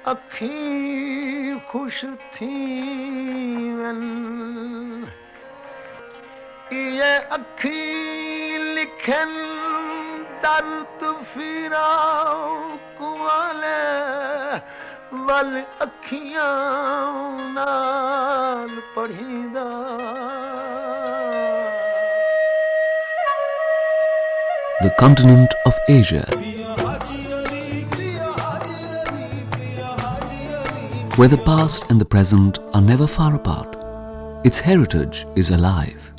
अखी खुश थी ये अखी लिखन दर्द फिराक वाले वल अखियां नाल पढ़ीदा The continent of Asia, where the past and the present are never far apart. Its heritage is alive.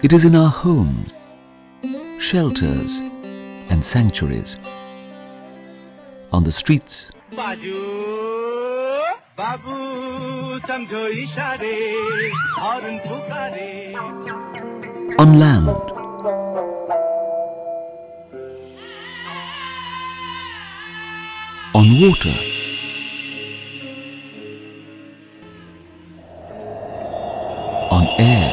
It is in our homes, shelters and sanctuaries, on the streets, on land, on water, on air,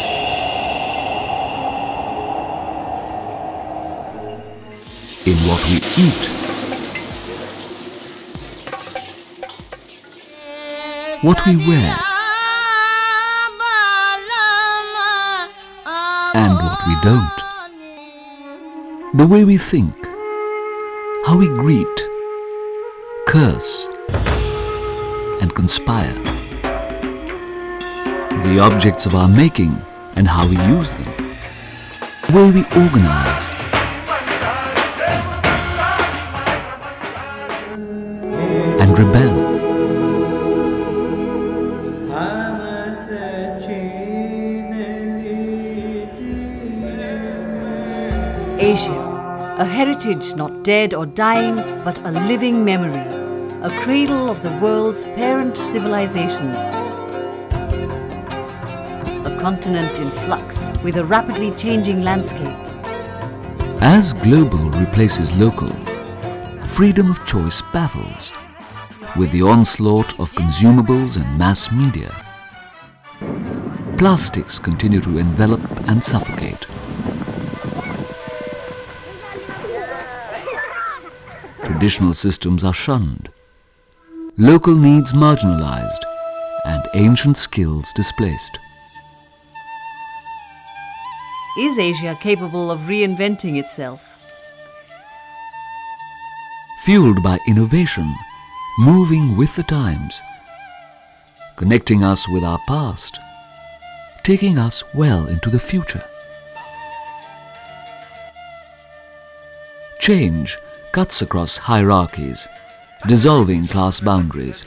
in what we eat, what we wear, and what we don't, the way we think, how we greet, curse, and conspire, the objects of our making and how we use them, the way we organize, and rebel. Asia, a heritage not dead or dying, but a living memory, a cradle of the world's parent civilizations. A continent in flux with a rapidly changing landscape. As global replaces local, freedom of choice baffles with the onslaught of consumables and mass media. Plastics continue to envelop and suffocate. Traditional systems are shunned, local needs marginalized, and ancient skills displaced. Is Asia capable of reinventing itself? Fueled by innovation, moving with the times, connecting us with our past, taking us well into the future. Change cuts across hierarchies, dissolving class boundaries.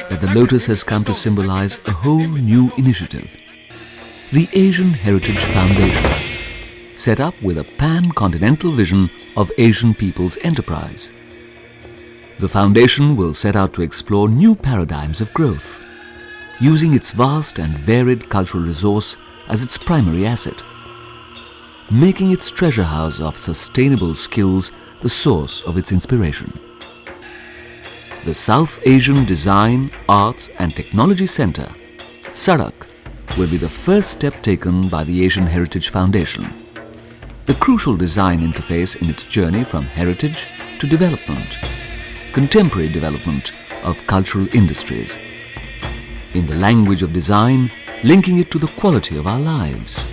But the lotus has come to symbolize a whole new initiative. The Asian Heritage Foundation, set up with a pan-continental vision of Asian people's enterprise. The foundation will set out to explore new paradigms of growth, using its vast and varied cultural resource as its primary asset, making its treasure house of sustainable skills the source of its inspiration. The South Asian Design, Arts and Technology Centre, SADAK, will be the first step taken by the Asian Heritage Foundation, the crucial design interface in its journey from heritage to development, contemporary development of cultural industries. In the language of design, linking it to the quality of our lives.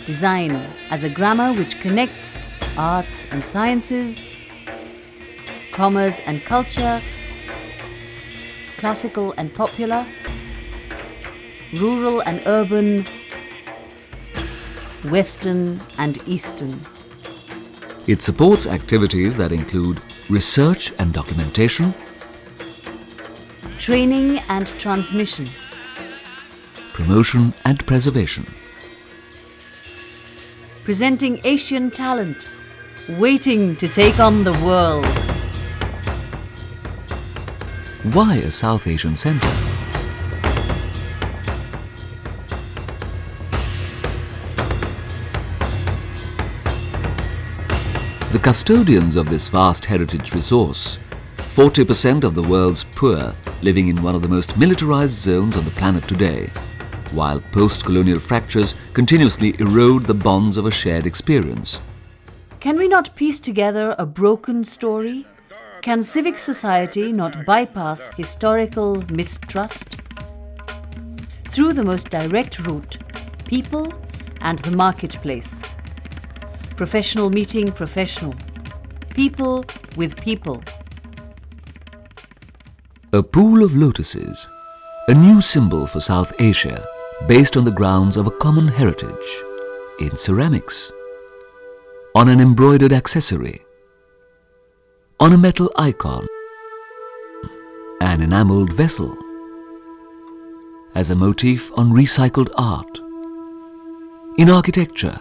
Design as a grammar which connects arts and sciences, commerce and culture, classical and popular, rural and urban, Western and Eastern. It supports activities that include research and documentation, training and transmission, promotion and preservation, presenting Asian talent, waiting to take on the world. Why a South Asian centre? the custodians of this vast heritage resource, 40% of the world's poor living in one of the most militarized zones on the planet today, while post-colonial fractures continuously erode the bonds of a shared experience. Can we not piece together a broken story? Can civic society not bypass historical mistrust? Through the most direct route, people and the marketplace. Professional meeting professional. People with people. A pool of lotuses, a new symbol for South Asia, based on the grounds of a common heritage in ceramics, on an embroidered accessory, on a metal icon, an enameled vessel, as a motif on recycled art, in architecture,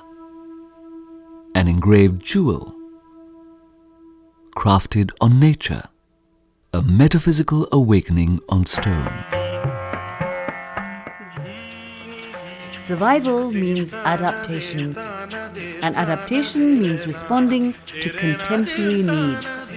an engraved jewel, crafted on nature, a metaphysical awakening on stone. Survival means adaptation, and adaptation means responding to contemporary needs.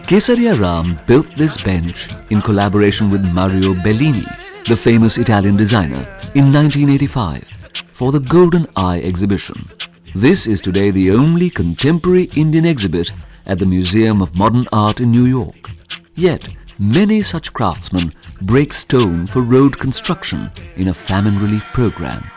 Kesaria Ram built this bench in collaboration with Mario Bellini, the famous Italian designer, in 1985 for the Golden Eye exhibition. This is today the only contemporary Indian exhibit at the Museum of Modern Art in New York. Yet, many such craftsmen break stone for road construction in a famine relief program.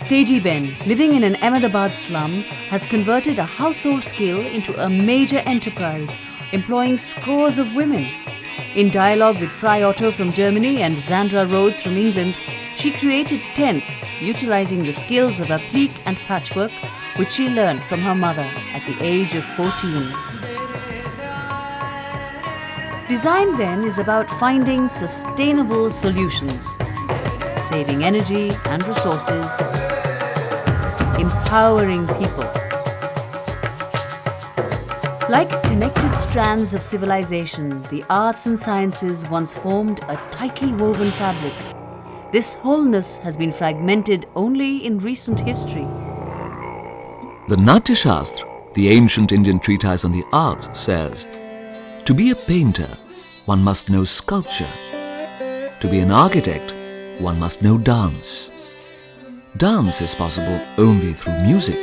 Teji Ben, living in an Ahmedabad slum, has converted a household skill into a major enterprise, employing scores of women. In dialogue with Fry Otto from Germany and Zandra Rhodes from England, she created tents, utilizing the skills of applique and patchwork, which she learned from her mother at the age of 14. Design then is about finding sustainable solutions, saving energy and resources, empowering people. Like connected strands of civilization, the arts and sciences once formed a tightly woven fabric. This wholeness has been fragmented only in recent history. The Natya Shastra, the ancient Indian treatise on the arts, says, to be a painter, one must know sculpture. To be an architect, one must know dance. Dance is possible only through music,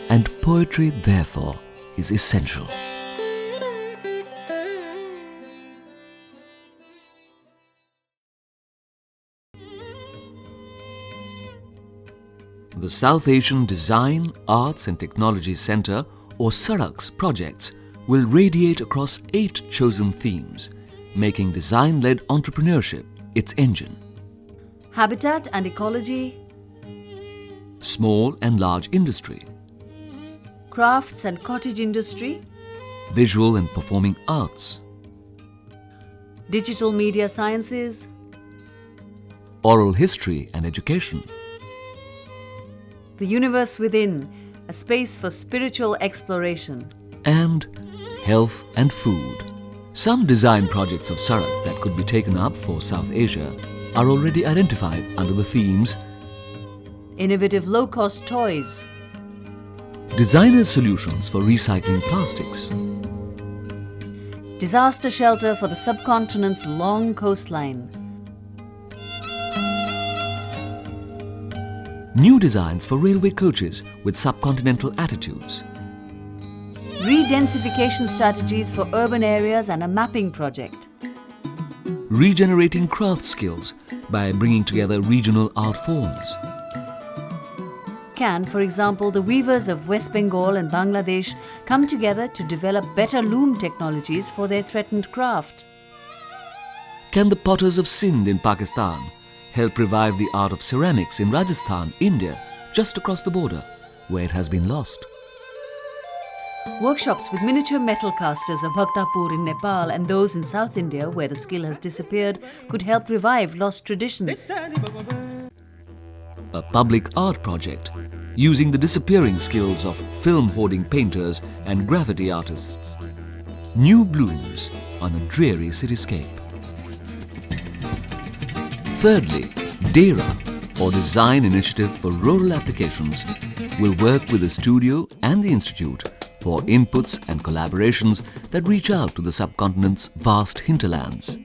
and poetry, therefore, is essential. The South Asian Design, Arts and Technology Centre, or SADAK's projects, will radiate across 8 chosen themes, making design-led entrepreneurship its engine. Habitat and ecology, Small and large industry, crafts and cottage industry, visual and performing arts, digital media sciences, oral history and education, the universe within, a space for spiritual exploration, and health and food. Some design projects of SADAK that could be taken up for South Asia are already identified under the themes innovative low-cost toys, designer solutions for recycling plastics, disaster shelter for the subcontinent's long coastline, new designs for railway coaches with subcontinental attitudes, re-densification strategies for urban areas and a mapping project, regenerating craft skills by bringing together regional art forms. Can, for example, the weavers of West Bengal and Bangladesh come together to develop better loom technologies for their threatened craft? Can the potters of Sindh in Pakistan help revive the art of ceramics in Rajasthan, India, just across the border, where it has been lost? Workshops with miniature metal casters of Bhaktapur in Nepal and those in South India, where the skill has disappeared, could help revive lost traditions. A public art project using the disappearing skills of film hoarding painters and graffiti artists. New blooms on a dreary cityscape. Thirdly, DERA, or Design Initiative for Rural Applications, will work with the studio and the institute for inputs and collaborations that reach out to the subcontinent's vast hinterlands.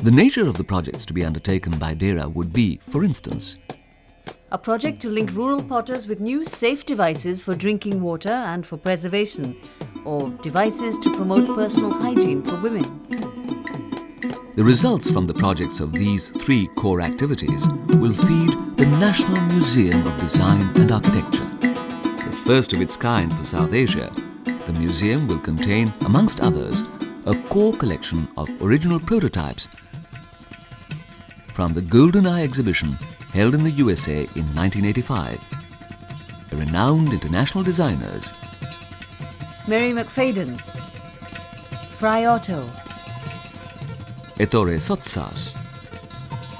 The nature of the projects to be undertaken by DERA would be, for instance, a project to link rural potters with new safe devices for drinking water and for preservation, or devices to promote personal hygiene for women. The results from the projects of these three core activities will feed the National Museum of Design and Architecture. The first of its kind for South Asia, the museum will contain, amongst others, a core collection of original prototypes from the Golden Eye exhibition held in the USA in 1985. The renowned international designers Mary McFadden, Fry Otto, Ettore Sotsas,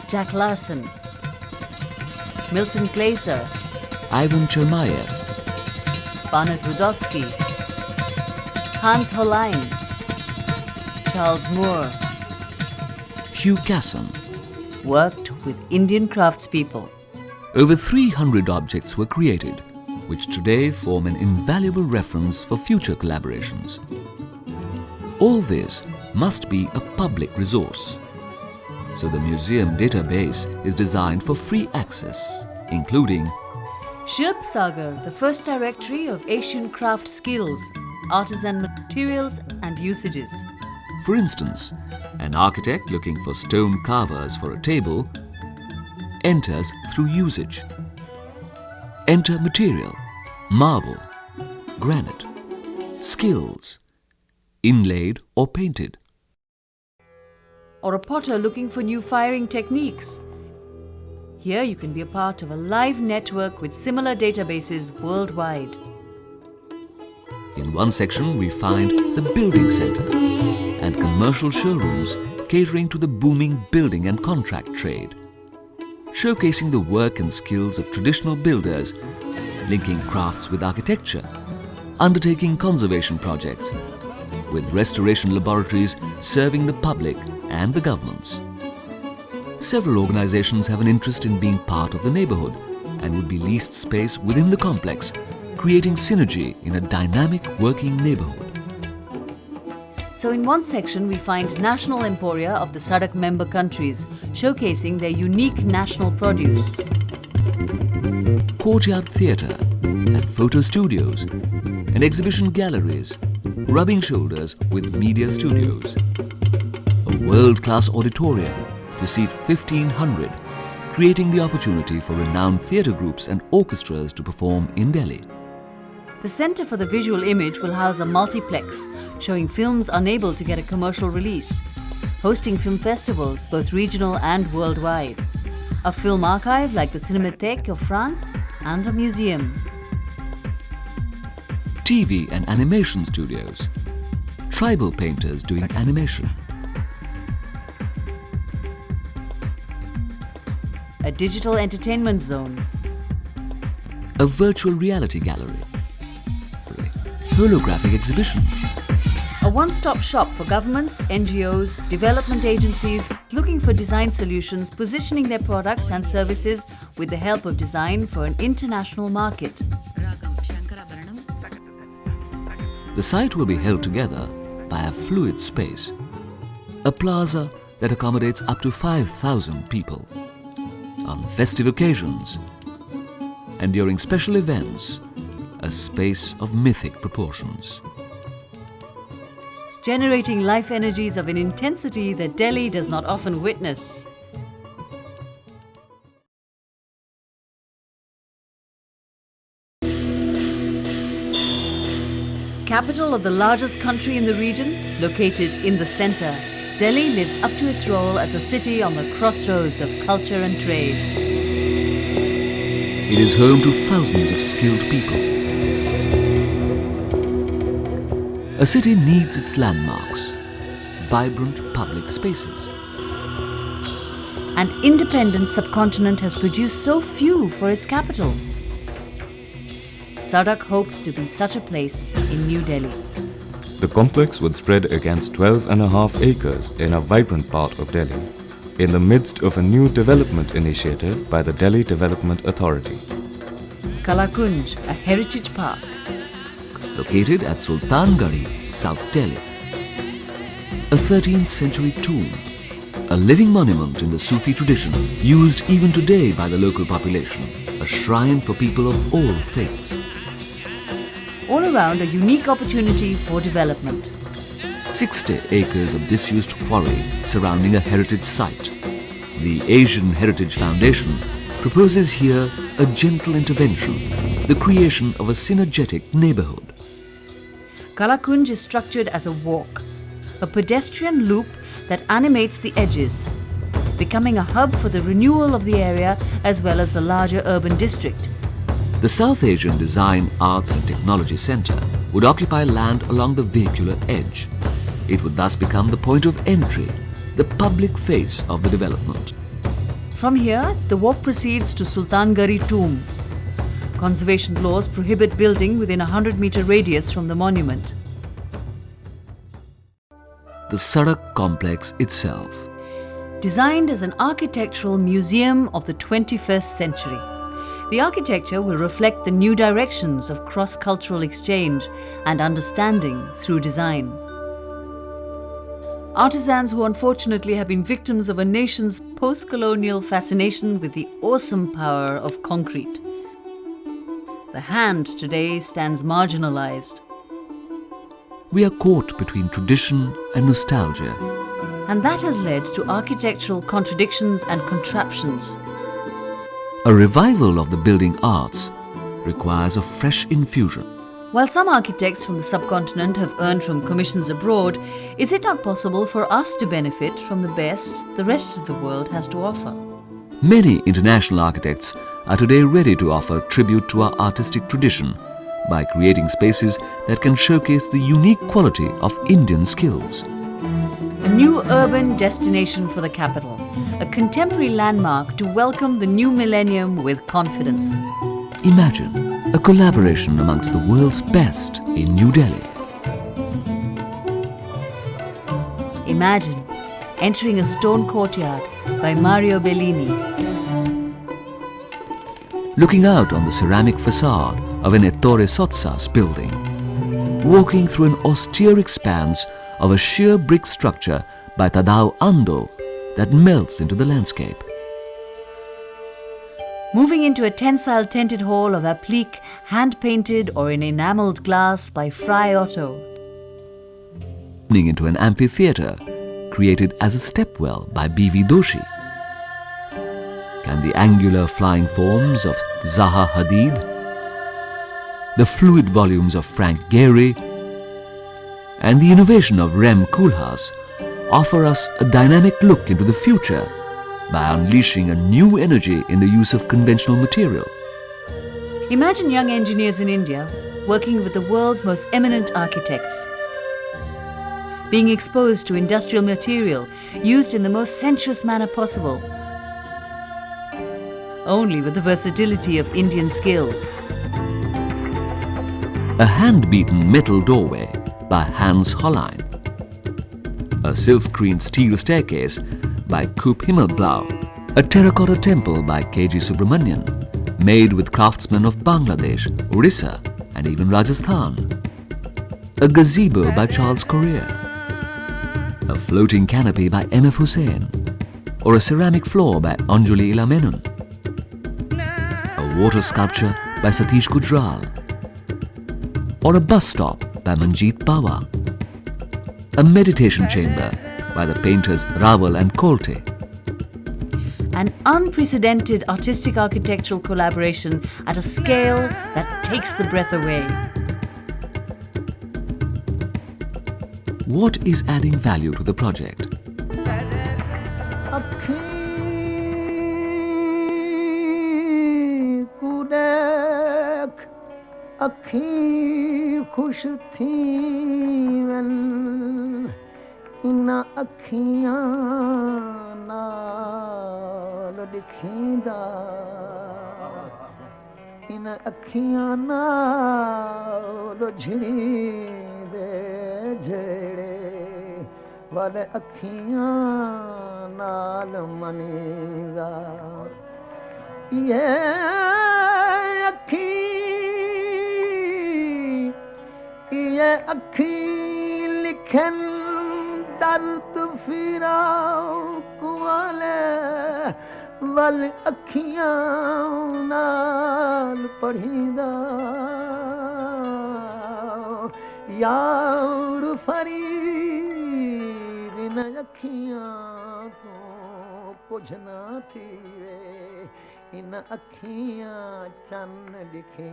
Jack Larson, Milton Glaser, Ivan Chermayev, Barnett Rudowski, Hans Hollein, Charles Moore Hugh Casson. worked with Indian craftspeople. Over 300 objects were created, which today form an invaluable reference for future collaborations. All this must be a public resource, so the museum database is designed for free access, including Shilp Sagar, the first directory of Asian craft skills, artisan materials and usages. For instance, an architect looking for stone carvers for a table enters through usage. Enter material, marble, granite, skills, inlaid or painted. Or a potter looking for new firing techniques. Here you can be a part of a live network with similar databases worldwide. In one section we find the building center and commercial showrooms catering to the booming building and contract trade, showcasing the work and skills of traditional builders, linking crafts with architecture, undertaking conservation projects, with restoration laboratories serving the public and the governments. Several organizations have an interest in being part of the neighborhood and would be leased space within the complex, creating synergy in a dynamic working neighborhood. So in one section we find national emporia of the SADAK member countries, showcasing their unique national produce. Courtyard theatre and photo studios and exhibition galleries, rubbing shoulders with media studios. A world-class auditorium to seat 1,500, creating the opportunity for renowned theatre groups and orchestras to perform in Delhi. The Centre for the Visual Image will house a multiplex, showing films unable to get a commercial release, hosting film festivals both regional and worldwide, a film archive like the Cinémathèque of France, and a museum. TV and animation studios, tribal painters doing animation, A digital entertainment zone, a virtual reality gallery, holographic exhibition, a one-stop shop for governments, NGOs, development agencies looking for design solutions, positioning their products and services with the help of design for an international market. The site will be held together by a fluid space, a plaza that accommodates up to 5,000 people. On festive occasions and during special events, a space of mythic proportions. Generating life energies of an intensity that Delhi does not often witness. Capital of the largest country in the region, located in the centre, Delhi lives up to its role as a city on the crossroads of culture and trade. It is home to thousands of skilled people. A city needs its landmarks, vibrant public spaces. An independent subcontinent has produced so few for its capital. SADAK hopes to be such a place in New Delhi. The complex would spread against 12.5 acres in a vibrant part of Delhi, in the midst of a new development initiative by the Delhi Development Authority. Kalakunj, a heritage park. Located at Sultangari, South Delhi. A 13th century tomb, a living monument in the Sufi tradition, used even today by the local population, a shrine for people of all faiths. All around a unique opportunity for development. 60 acres of disused quarry surrounding a heritage site. The Asian Heritage Foundation proposes here a gentle intervention, the creation of a synergetic neighborhood. Kalakunj is structured as a walk, a pedestrian loop that animates the edges, becoming a hub for the renewal of the area as well as the larger urban district. The South Asian Design, Arts and Technology Centre would occupy land along the vehicular edge. It would thus become the point of entry, the public face of the development. From here, the walk proceeds to Sultangari tomb. Conservation laws prohibit building within a 100-meter radius from the monument. The SADAK complex itself. Designed as an architectural museum of the 21st century, the architecture will reflect the new directions of cross-cultural exchange and understanding through design. Artisans who unfortunately have been victims of a nation's post-colonial fascination with the awesome power of concrete. The hand today stands marginalized. We are caught between tradition and nostalgia. And that has led to architectural contradictions and contraptions. A revival of the building arts requires a fresh infusion. While some architects from the subcontinent have earned from commissions abroad, is it not possible for us to benefit from the best the rest of the world has to offer? Many international architects are today ready to offer tribute to our artistic tradition by creating spaces that can showcase the unique quality of Indian skills. A new urban destination for the capital, a contemporary landmark to welcome the new millennium with confidence. Imagine a collaboration amongst the world's best in New Delhi. Imagine entering a stone courtyard by Mario Bellini. Looking out on the ceramic facade of an Ettore Sottsa's building. Walking through an austere expanse of a sheer brick structure by Tadao Ando that melts into the landscape. Moving into a tensile tented hall of applique, hand-painted or in enameled glass by Fry Otto. Turning into an amphitheatre created as a stepwell by B.V. Doshi. Can the angular flying forms of Zaha Hadid, the fluid volumes of Frank Gehry, and the innovation of Rem Koolhaas offer us a dynamic look into the future by unleashing a new energy in the use of conventional material? Imagine young engineers in India working with the world's most eminent architects, being exposed to industrial material used in the most sensuous manner possible, only with the versatility of Indian skills. A hand-beaten metal doorway by Hans Hollein. A silk-screened steel staircase by Coop Himmelblau. A terracotta temple by K.G. Subramanian, made with craftsmen of Bangladesh, Orissa and even Rajasthan. A gazebo by Charles Correa. A floating canopy by M.F. Hussain, or a ceramic floor by Anjali Ila Menon. A water sculpture by Satish Gujral, or a bus stop by Manjeet Bawa. A meditation chamber by the painters Rawal and Kolte. An unprecedented artistic architectural collaboration at a scale that takes the breath away. What is adding value to the project? अखी खुश थी इन अखियां नाल दिखींदा इन अखियां नाल झिड़ींदे झेड़े वाले अखियां नाल मनीदा ये अखी अखी लिखन दर्द फिराक वाले वल अखियां नाल पढ़ींदा यार फरीद इन अखियां तो कुछ ना थीवे इन अखियां चन्न दिखे